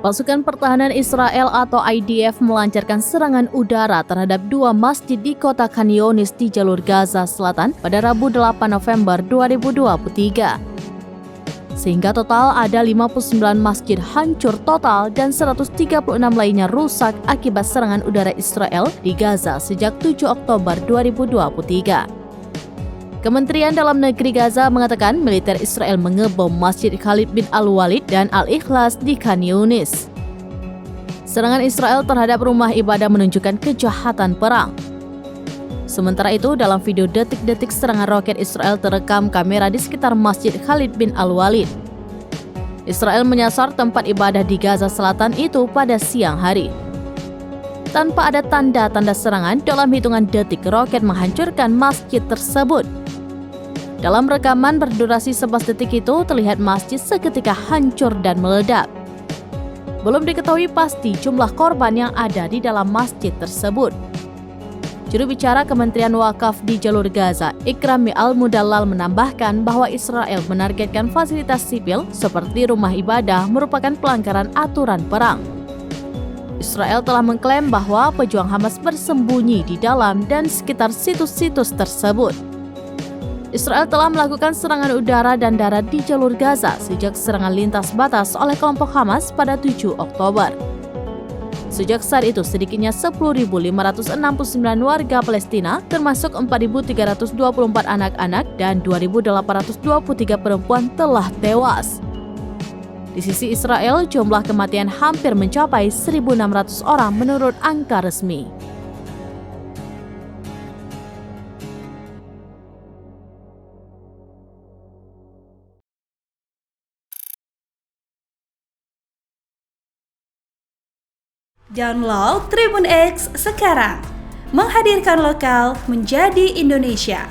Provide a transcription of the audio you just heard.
Pasukan pertahanan Israel atau IDF melancarkan serangan udara terhadap 2 masjid di kota Khan Younis di jalur Gaza Selatan pada Rabu 8 November 2023. Sehingga total ada 59 masjid hancur total dan 136 lainnya rusak akibat serangan udara Israel di Gaza sejak 7 Oktober 2023. Kementerian Dalam Negeri Gaza mengatakan militer Israel mengebom Masjid Khalid bin Al-Walid dan Al-Ikhlas di Khan Younis. Serangan Israel terhadap rumah ibadah menunjukkan kejahatan perang. Sementara itu, dalam video detik-detik serangan roket Israel terekam kamera di sekitar Masjid Khalid bin Al-Walid. Israel menyasar tempat ibadah di Gaza Selatan itu pada siang hari. Tanpa ada tanda-tanda serangan, dalam hitungan detik roket menghancurkan masjid tersebut. Dalam rekaman berdurasi 11 detik itu, terlihat masjid seketika hancur dan meledak. Belum diketahui pasti jumlah korban yang ada di dalam masjid tersebut. Juru bicara Kementerian Wakaf di jalur Gaza, Ikrami Al-Mudallal menambahkan bahwa Israel menargetkan fasilitas sipil seperti rumah ibadah merupakan pelanggaran aturan perang. Israel telah mengklaim bahwa pejuang Hamas bersembunyi di dalam dan sekitar situs-situs tersebut. Israel telah melakukan serangan udara dan darat di jalur Gaza sejak serangan lintas batas oleh kelompok Hamas pada 7 Oktober. Sejak saat itu, sedikitnya 10.569 warga Palestina, termasuk 4.324 anak-anak dan 2.823 perempuan telah tewas. Di sisi Israel, jumlah kematian hampir mencapai 1.600 orang menurut angka resmi. Download Tribun X sekarang, menghadirkan lokal menjadi Indonesia.